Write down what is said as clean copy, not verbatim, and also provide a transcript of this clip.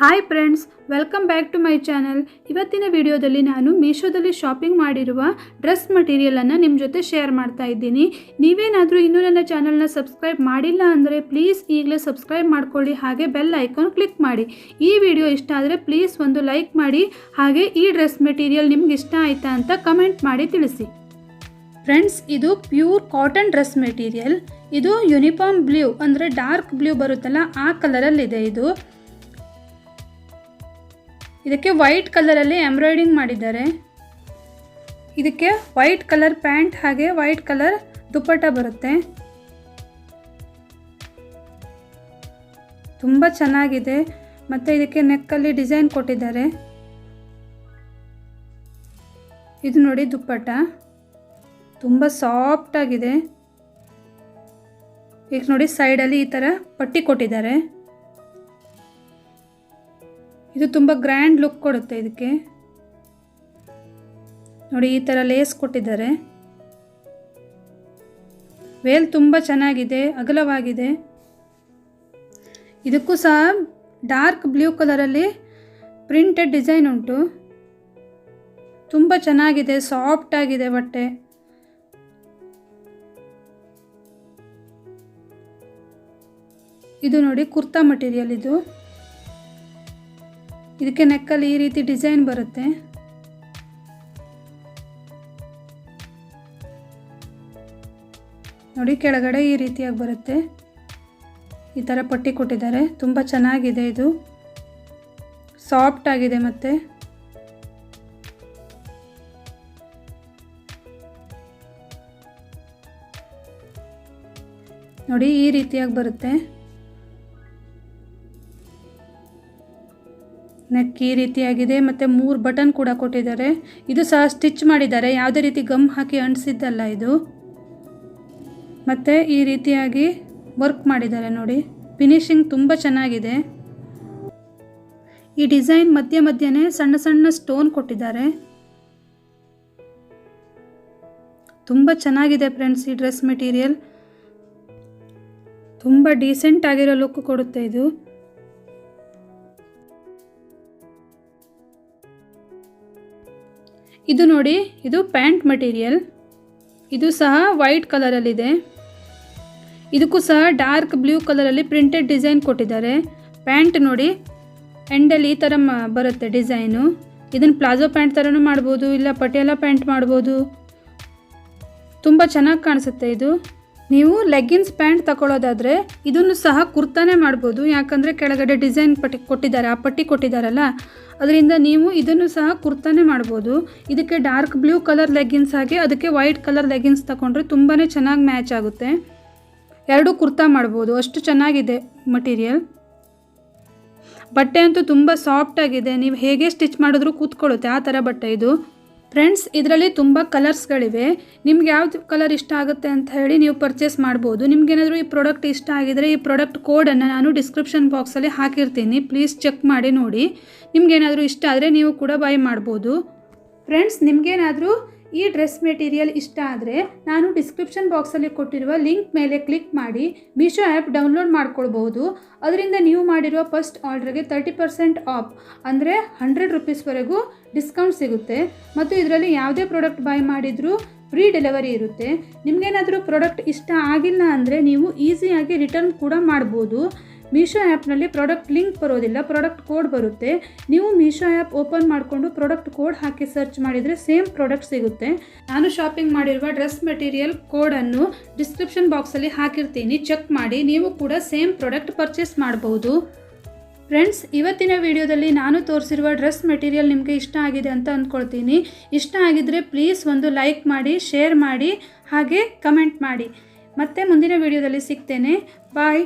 Hi friends, welcome back to my channel. ಇವತ್ತಿನ ವಿಡಿಯೋದಲ್ಲಿ ನಾನು ಮೀಶೋದಲ್ಲಿ ಶಾಪಿಂಗ್ ಮಾಡಿರುವ ಡ್ರೆಸ್ ಮಟೀರಿಯಲನ್ನು ನಿಮ್ಮ ಜೊತೆ ಶೇರ್ ಮಾಡ್ತಾ ಇದ್ದೀನಿ. ನೀವೇನಾದರೂ ಇನ್ನೂ ನನ್ನ ಚಾನಲ್ನ ಸಬ್ಸ್ಕ್ರೈಬ್ ಮಾಡಿಲ್ಲ ಅಂದರೆ ಪ್ಲೀಸ್ ಈಗಲೇ ಸಬ್ಸ್ಕ್ರೈಬ್ ಮಾಡ್ಕೊಳ್ಳಿ, ಹಾಗೆ ಬೆಲ್ ಐಕಾನ್ ಕ್ಲಿಕ್ ಮಾಡಿ. ಈ ವಿಡಿಯೋ ಇಷ್ಟ ಆದರೆ ಪ್ಲೀಸ್ ಒಂದು ಲೈಕ್ ಮಾಡಿ, ಹಾಗೆ ಈ ಡ್ರೆಸ್ ಮೆಟೀರಿಯಲ್ ನಿಮ್ಗೆ ಇಷ್ಟ ಆಯಿತಾ ಅಂತ ಕಮೆಂಟ್ ಮಾಡಿ ತಿಳಿಸಿ. ಫ್ರೆಂಡ್ಸ್, ಇದು ಪ್ಯೂರ್ ಕಾಟನ್ ಡ್ರೆಸ್ ಮೆಟೀರಿಯಲ್. ಇದು ಯೂನಿಫಾರ್ಮ್ ಬ್ಲೂ ಅಂದರೆ ಡಾರ್ಕ್ ಬ್ಲೂ ಬರುತ್ತಲ್ಲ ಆ ಕಲರಲ್ಲಿದೆ. ಇದಕ್ಕೆ ವೈಟ್ ಕಲರಲ್ಲಿ ಎಂಬ್ರಾಯ್ಡಿಂಗ್ ಮಾಡಿದ್ದಾರೆ. ಇದಕ್ಕೆ ವೈಟ್ ಕಲರ್ ಪ್ಯಾಂಟ್ ಹಾಗೆ ವೈಟ್ ಕಲರ್ ದುಪ್ಪಟ್ಟ ಬರುತ್ತೆ. ತುಂಬ ಚೆನ್ನಾಗಿದೆ. ಮತ್ತು ಇದಕ್ಕೆ ನೆಕ್ಕಲ್ಲಿ ಡಿಸೈನ್ ಕೊಟ್ಟಿದ್ದಾರೆ. ಇದು ನೋಡಿ ದುಪ್ಪಟ್ಟ ತುಂಬ ಸಾಫ್ಟ್ ಆಗಿದೆ. ಈಗ ನೋಡಿ ಸೈಡಲ್ಲಿ ಈ ಥರ ಪಟ್ಟಿ ಕೊಟ್ಟಿದ್ದಾರೆ. ಇದು ತುಂಬ ಗ್ರ್ಯಾಂಡ್ ಲುಕ್ ಕೊಡುತ್ತೆ. ಇದಕ್ಕೆ ನೋಡಿ ಈ ಥರ ಲೇಸ್ ಕೊಟ್ಟಿದ್ದಾರೆ. ವೇಲ್ ತುಂಬ ಚೆನ್ನಾಗಿದೆ, ಅಗಲವಾಗಿದೆ. ಇದಕ್ಕೂ ಸಹ ಡಾರ್ಕ್ ಬ್ಲೂ ಕಲರಲ್ಲಿ ಪ್ರಿಂಟೆಡ್ ಡಿಸೈನ್ ಉಂಟು. ತುಂಬ ಚೆನ್ನಾಗಿದೆ, ಸಾಫ್ಟ್ ಆಗಿದೆ ಬಟ್ಟೆ. ಇದು ನೋಡಿ ಕುರ್ತಾ ಮಟೀರಿಯಲ್. ಇದಕ್ಕೆ ನೆಕ್ಕಲ್ಲಿ ಈ ರೀತಿ ಡಿಸೈನ್ ಬರುತ್ತೆ. ನೋಡಿ ಕೆಳಗಡೆ ಈ ರೀತಿಯಾಗಿ ಬರುತ್ತೆ. ಈ ಥರ ಪಟ್ಟಿ ಕೊಟ್ಟಿದ್ದಾರೆ. ತುಂಬ ಚೆನ್ನಾಗಿದೆ. ಇದು ಸಾಫ್ಟ್ ಆಗಿದೆ. ಮತ್ತು ನೋಡಿ ಈ ರೀತಿಯಾಗಿ ಬರುತ್ತೆ. ನೆಕ್ ಈ ರೀತಿಯಾಗಿದೆ. ಮತ್ತು 3 ಬಟನ್ ಕೂಡ ಕೊಟ್ಟಿದ್ದಾರೆ. ಇದು ಸಹ ಸ್ಟಿಚ್ ಮಾಡಿದ್ದಾರೆ, ಯಾವುದೇ ರೀತಿ ಗಮ್ ಹಾಕಿ ಅಂಟಿಸಿದ್ದಲ್ಲ ಇದು. ಮತ್ತು ಈ ರೀತಿಯಾಗಿ ವರ್ಕ್ ಮಾಡಿದ್ದಾರೆ. ನೋಡಿ ಫಿನಿಶಿಂಗ್ ತುಂಬ ಚೆನ್ನಾಗಿದೆ. ಈ ಡಿಸೈನ್ ಮಧ್ಯನೇ ಸಣ್ಣ ಸಣ್ಣ ಸ್ಟೋನ್ ಕೊಟ್ಟಿದ್ದಾರೆ. ತುಂಬ ಚೆನ್ನಾಗಿದೆ ಫ್ರೆಂಡ್ಸ್. ಈ ಡ್ರೆಸ್ ಮೆಟೀರಿಯಲ್ ತುಂಬ ಡೀಸೆಂಟ್ ಆಗಿರೋ ಲುಕ್ ಕೊಡುತ್ತೆ. ಇದು ನೋಡಿ, ಇದು ಪ್ಯಾಂಟ್ ಮಟೀರಿಯಲ್. ಇದು ಸಹ ವೈಟ್ ಕಲರಲ್ಲಿದೆ. ಇದಕ್ಕೂ ಸಹ ಡಾರ್ಕ್ ಬ್ಲೂ ಕಲರಲ್ಲಿ ಪ್ರಿಂಟೆಡ್ ಡಿಸೈನ್ ಕೊಟ್ಟಿದ್ದಾರೆ. ಪ್ಯಾಂಟ್ ನೋಡಿ ಎಂಡಲ್ಲಿ ಈ ಥರ ಬರುತ್ತೆ ಡಿಸೈನು. ಇದನ್ನು ಪ್ಲಾಜೋ ಪ್ಯಾಂಟ್ ಥರನೂ ಮಾಡ್ಬೋದು, ಇಲ್ಲ ಪಟಿಯಾಲ ಪ್ಯಾಂಟ್ ಮಾಡ್ಬೋದು. ತುಂಬ ಚೆನ್ನಾಗಿ ಕಾಣಿಸುತ್ತೆ. ಇದು ನೀವು ಲೆಗ್ಗಿನ್ಸ್ ಪ್ಯಾಂಟ್ ತಗೊಳ್ಳೋದಾದರೆ ಇದನ್ನು ಸಹ ಕುರ್ತಾನೇ ಮಾಡ್ಬೋದು. ಯಾಕಂದರೆ ಕೆಳಗಡೆ ಡಿಸೈನ್ ಕೊಟ್ಟಿದ್ದಾರೆ, ಆ ಪಟ್ಟಿ ಕೊಟ್ಟಿದ್ದಾರಲ್ಲ, ಅದರಿಂದ ನೀವು ಇದನ್ನು ಸಹ ಕುರ್ತಾನೇ ಮಾಡ್ಬೋದು. ಇದಕ್ಕೆ ಡಾರ್ಕ್ ಬ್ಲೂ ಕಲರ್ ಲೆಗ್ಗಿನ್ಸ್ ಹಾಗೆ ಅದಕ್ಕೆ ವೈಟ್ ಕಲರ್ ಲೆಗ್ಗಿನ್ಸ್ ತಗೊಂಡ್ರೆ ತುಂಬಾ ಚೆನ್ನಾಗಿ ಮ್ಯಾಚ್ ಆಗುತ್ತೆ. ಎರಡೂ ಕುರ್ತಾ ಮಾಡ್ಬೋದು, ಅಷ್ಟು ಚೆನ್ನಾಗಿದೆ ಮಟೀರಿಯಲ್. ಬಟ್ಟೆ ಅಂತೂ ತುಂಬ ಸಾಫ್ಟ್ ಆಗಿದೆ. ನೀವು ಹೇಗೆ ಸ್ಟಿಚ್ ಮಾಡಿದ್ರೂ ಕೂತ್ಕೊಳ್ಳುತ್ತೆ ಆ ಥರ ಬಟ್ಟೆ ಇದು. ಫ್ರೆಂಡ್ಸ್, ಇದರಲ್ಲಿ ತುಂಬ ಕಲರ್ಸ್ಗಳಿವೆ. ನಿಮ್ಗೆ ಯಾವ್ದು ಕಲರ್ ಇಷ್ಟ ಆಗುತ್ತೆ ಅಂತ ಹೇಳಿ ನೀವು ಪರ್ಚೇಸ್ ಮಾಡ್ಬೋದು. ನಿಮ್ಗೇನಾದರೂ ಈ ಪ್ರಾಡಕ್ಟ್ ಇಷ್ಟ ಆಗಿದರೆ ಈ ಪ್ರಾಡಕ್ಟ್ ಕೋಡನ್ನು ನಾನು ಡಿಸ್ಕ್ರಿಪ್ಷನ್ ಬಾಕ್ಸಲ್ಲಿ ಹಾಕಿರ್ತೀನಿ. ಪ್ಲೀಸ್ ಚೆಕ್ ಮಾಡಿ ನೋಡಿ. ನಿಮ್ಗೇನಾದರೂ ಇಷ್ಟ ಆದರೆ ನೀವು ಕೂಡ ಬೈ ಮಾಡ್ಬೋದು. ಫ್ರೆಂಡ್ಸ್, ನಿಮಗೇನಾದರೂ ಈ ಡ್ರೆಸ್ ಮೆಟೀರಿಯಲ್ ಇಷ್ಟ ಆದರೆ ನಾನು ಡಿಸ್ಕ್ರಿಪ್ಷನ್ ಬಾಕ್ಸಲ್ಲಿ ಕೊಟ್ಟಿರುವ ಲಿಂಕ್ ಮೇಲೆ ಕ್ಲಿಕ್ ಮಾಡಿ ಮೀಶೋ ಆ್ಯಪ್ ಡೌನ್ಲೋಡ್ ಮಾಡ್ಕೊಳ್ಬೋದು. ಅದರಿಂದ ನೀವು ಮಾಡಿರುವ ಫಸ್ಟ್ ಆರ್ಡ್ರಿಗೆ 30% ಆಫ್ ಅಂದರೆ 100 ರೂಪೀಸ್ವರೆಗೂ ಡಿಸ್ಕೌಂಟ್ ಸಿಗುತ್ತೆ. ಮತ್ತು ಇದರಲ್ಲಿ ಯಾವುದೇ ಪ್ರಾಡಕ್ಟ್ ಬೈ ಮಾಡಿದರೂ ಫ್ರೀ ಡೆಲಿವರಿ ಇರುತ್ತೆ. ನಿಮಗೇನಾದರೂ ಪ್ರಾಡಕ್ಟ್ ಇಷ್ಟ ಆಗಿಲ್ಲ ಅಂದರೆ ನೀವು ಈಸಿಯಾಗಿ ರಿಟರ್ನ್ ಕೂಡ ಮಾಡ್ಬೋದು. ಮೀಶೋ ಆ್ಯಪ್ನಲ್ಲಿ ಪ್ರಾಡಕ್ಟ್ ಲಿಂಕ್ ಬರೋದಿಲ್ಲ, ಪ್ರಾಡಕ್ಟ್ ಕೋಡ್ ಬರುತ್ತೆ. ನೀವು ಮೀಶೋ ಆ್ಯಪ್ ಓಪನ್ ಮಾಡಿಕೊಂಡು ಪ್ರಾಡಕ್ಟ್ ಕೋಡ್ ಹಾಕಿ ಸರ್ಚ್ ಮಾಡಿದರೆ ಸೇಮ್ ಪ್ರಾಡಕ್ಟ್ ಸಿಗುತ್ತೆ. ನಾನು ಶಾಪಿಂಗ್ ಮಾಡಿರುವ ಡ್ರೆಸ್ ಮೆಟೀರಿಯಲ್ ಕೋಡನ್ನು ಡಿಸ್ಕ್ರಿಪ್ಷನ್ ಬಾಕ್ಸಲ್ಲಿ ಹಾಕಿರ್ತೀನಿ, ಚೆಕ್ ಮಾಡಿ. ನೀವು ಕೂಡ ಸೇಮ್ ಪ್ರಾಡಕ್ಟ್ ಪರ್ಚೇಸ್ ಮಾಡ್ಬೋದು. ಫ್ರೆಂಡ್ಸ್, ಇವತ್ತಿನ ವಿಡಿಯೋದಲ್ಲಿ ನಾನು ತೋರಿಸಿರುವ ಡ್ರೆಸ್ ಮೆಟೀರಿಯಲ್ ನಿಮಗೆ ಇಷ್ಟ ಆಗಿದೆ ಅಂತ ಅಂದ್ಕೊಳ್ತೀನಿ. ಇಷ್ಟ ಆಗಿದ್ದರೆ ಪ್ಲೀಸ್ ಒಂದು ಲೈಕ್ ಮಾಡಿ, ಶೇರ್ ಮಾಡಿ, ಹಾಗೆ ಕಮೆಂಟ್ ಮಾಡಿ. ಮತ್ತೆ ಮುಂದಿನ ವಿಡಿಯೋದಲ್ಲಿ ಸಿಗ್ತೇನೆ. ಬಾಯ್.